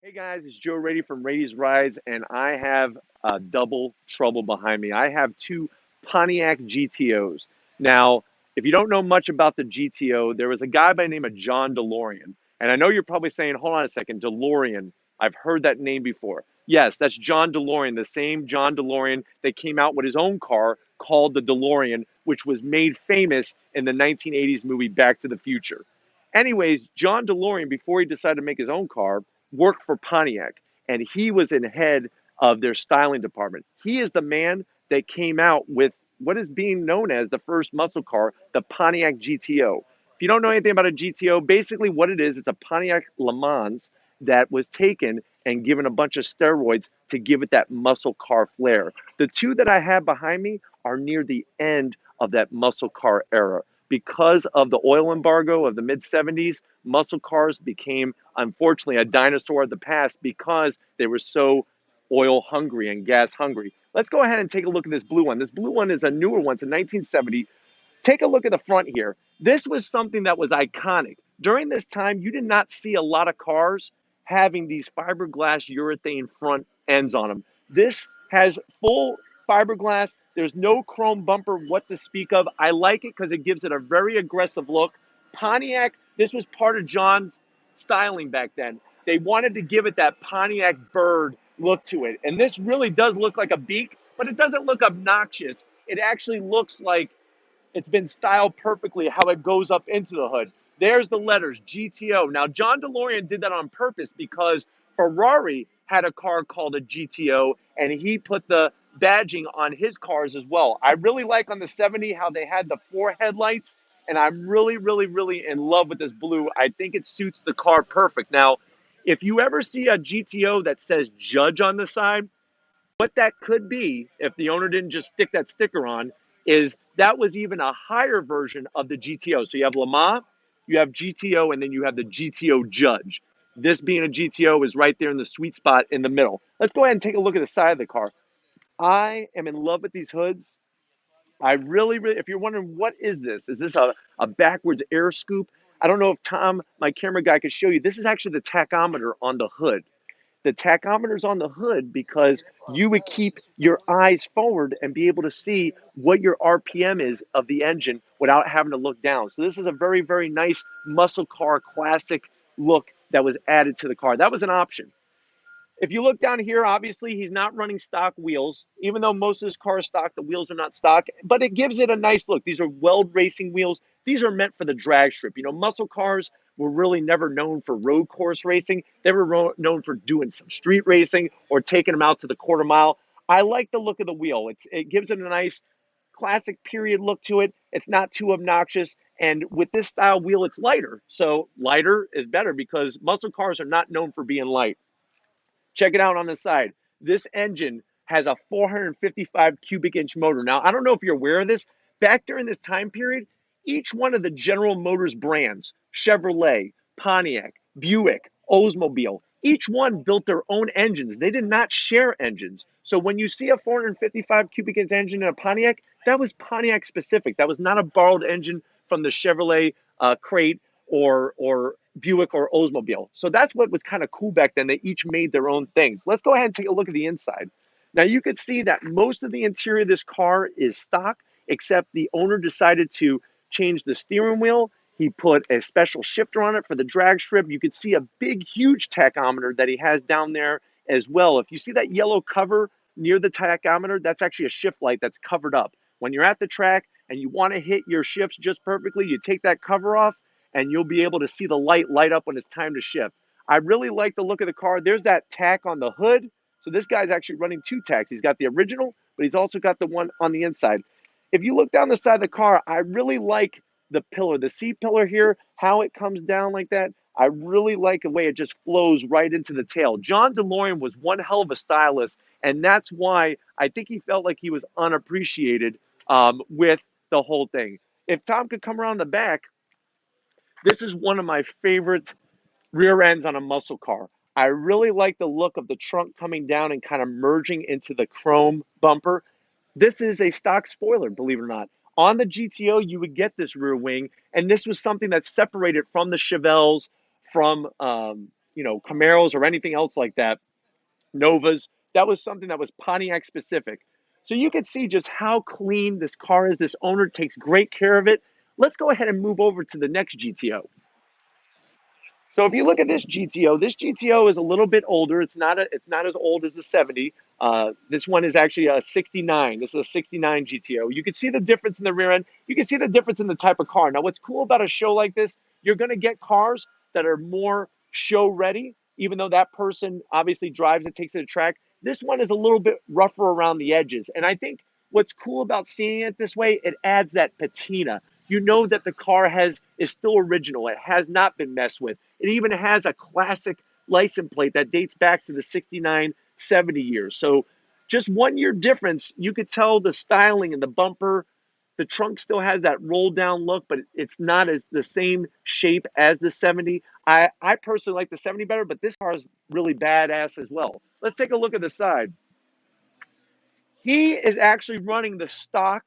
Hey guys, it's Joe Raiti from Raiti's Rides, and I have double trouble behind me. I have two Pontiac GTOs. Now, if you don't know much about the GTO, there was a guy by the name of John Delorean. And I know you're probably saying, hold on a second, Delorean. I've heard that name before. Yes, that's John Delorean, the same John Delorean that came out with his own car called the Delorean, which was made famous in the 1980s movie Back to the Future. Anyways, John Delorean, before he decided to make his own car, worked for Pontiac, and he was in head of their styling department. He is the man that came out with what is being known as the first muscle car, the Pontiac GTO. If you don't know anything about a GTO, basically what it is, it's a Pontiac Le Mans that was taken and given a bunch of steroids to give it that muscle car flair. The two that I have behind me are near the end of that muscle car era. Because of the oil embargo of the mid 70s, muscle cars became, unfortunately, a dinosaur of the past because they were so oil hungry and gas hungry. Let's go ahead and take a look at this blue one. This blue one is a newer one. It's a 1970. Take a look at the front here. This was something that was iconic. During this time, you did not see a lot of cars having these fiberglass urethane front ends on them. This has full fiberglass. There's no chrome bumper what to speak of. I like it because it gives it a very aggressive look. Pontiac, this was part of John's styling back then. They wanted to give it that Pontiac bird look to it. And this really does look like a beak, but it doesn't look obnoxious. It actually looks like it's been styled perfectly how it goes up into the hood. There's the letters GTO. Now, John DeLorean did that on purpose because Ferrari had a car called a GTO, and he put the badging on his cars as well. I really like on the 70 how they had the four headlights, and I'm really, really, really in love with this blue. I think it suits the car perfect. Now, if you ever see a GTO that says Judge on the side, what that could be, if the owner didn't just stick that sticker on, is that was even a higher version of the GTO. So you have Le Mans, you have GTO, and then you have the GTO Judge. This being a GTO is right there in the sweet spot in the middle. Let's go ahead and take a look at the side of the car. I am in love with these hoods. I really, really, if you're wondering, what is this a backwards air scoop? I don't know if Tom, my camera guy, could show you. This is actually the tachometer on the hood. The tachometer's on the hood because you would keep your eyes forward and be able to see what your RPM is of the engine without having to look down. So this is a very, very nice muscle car classic look that was added to the car. That was an option. If you look down here, obviously he's not running stock wheels. Even though most of his car is stock, the wheels are not stock, but it gives it a nice look. These are Weld racing wheels. These are meant for the drag strip. You know, muscle cars were really never known for road course racing. They were known for doing some street racing or taking them out to the quarter mile. I like the look of the wheel. It gives it a nice classic period look to it. It's not too obnoxious. And with this style wheel, it's lighter. So lighter is better because muscle cars are not known for being light. Check it out on the side. This engine has a 455 cubic inch motor. Now, I don't know if you're aware of this. Back during this time period, each one of the General Motors brands, Chevrolet, Pontiac, Buick, Oldsmobile, each one built their own engines. They did not share engines. So when you see a 455 cubic inch engine in a Pontiac, that was Pontiac specific. That was not a borrowed engine from the Chevrolet crate or Buick or Oldsmobile. So that's what was kind of cool back then. They each made their own things. Let's go ahead and take a look at the inside. Now you could see that most of the interior of this car is stock, except the owner decided to change the steering wheel. He put a special shifter on it for the drag strip. You could see a big, huge tachometer that he has down there as well. If you see that yellow cover near the tachometer, that's actually a shift light that's covered up. When you're at the track and you want to hit your shifts just perfectly, you take that cover off and you'll be able to see the light up when it's time to shift. I really like the look of the car. There's that tack on the hood. So this guy's actually running two tacks. He's got the original, but he's also got the one on the inside. If you look down the side of the car, I really like the pillar, the seat pillar here, how it comes down like that. I really like the way it just flows right into the tail. John DeLorean was one hell of a stylist, and that's why I think he felt like he was unappreciated with the whole thing. If Tom could come around the back, this is one of my favorite rear ends on a muscle car. I really like the look of the trunk coming down and kind of merging into the chrome bumper. This is a stock spoiler, believe it or not. On the GTO, you would get this rear wing, and this was something that separated from the Chevelles, from Camaros or anything else like that, Novas. That was something that was Pontiac specific. So you can see just how clean this car is. This owner takes great care of it. Let's go ahead and move over to the next GTO. So if you look at this GTO is a little bit older. It's not as old as the 70. This one is actually a 69. This is a 69 GTO. You can see the difference in the rear end. You can see the difference in the type of car. Now, what's cool about a show like this, you're going to get cars that are more show ready, even though that person obviously drives it, takes it to track. This one is a little bit rougher around the edges. And I think what's cool about seeing it this way, it adds that patina. You know that the car is still original. It has not been messed with. It even has a classic license plate that dates back to the 69, 70 years. So just 1 year difference, you could tell the styling and the bumper. The trunk still has that roll down look, but it's not as the same shape as the 70. I personally like the 70 better, but this car is really badass as well. Let's take a look at the side. He is actually running the stock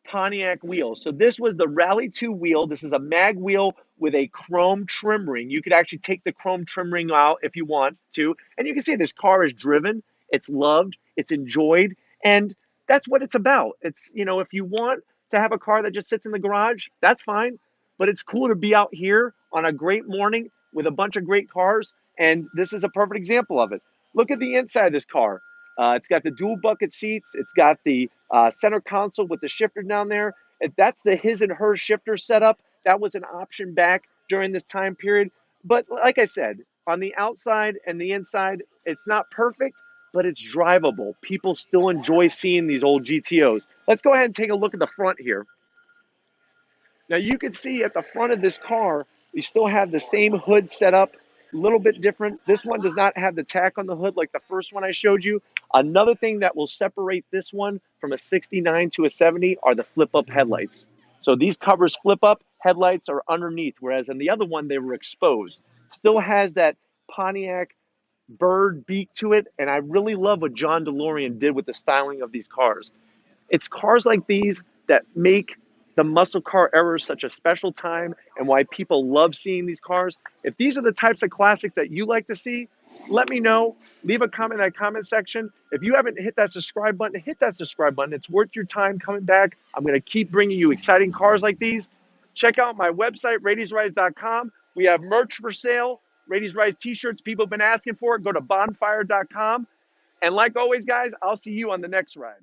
Pontiac wheel. So this was the Rally 2 wheel. This is a mag wheel with a chrome trim ring. You could actually take the chrome trim ring out if you want to. And you can see this car is driven, it's loved, it's enjoyed, and that's what it's about. If you want to have a car that just sits in the garage, that's fine. But it's cool to be out here on a great morning with a bunch of great cars, and this is a perfect example of it. Look at the inside of this car. It's got the dual bucket seats. It's got the center console with the shifter down there. That's the his and her shifter setup. That was an option back during this time period. But like I said, on the outside and the inside, it's not perfect, but it's drivable. People still enjoy seeing these old GTOs. Let's go ahead and take a look at the front here. Now you can see at the front of this car, we still have the same hood set up, a little bit different. This one does not have the tack on the hood like the first one I showed you. Another thing that will separate this one from a 69 to a 70 are the flip up headlights. So these covers flip up, headlights are underneath, whereas in the other one they were exposed. Still has that Pontiac bird beak to it, and I really love what John DeLorean did with the styling of these cars. It's cars like these that make the muscle car era such a special time and why people love seeing these cars. If these are the types of classics that you like to see, let me know. Leave a comment in that comment section. If you haven't hit that subscribe button, hit that subscribe button. It's worth your time coming back. I'm going to keep bringing you exciting cars like these. Check out my website, raitisrise.com. We have merch for sale, Raities Rise t-shirts. People have been asking for it. Go to bonfire.com. And like always, guys, I'll see you on the next ride.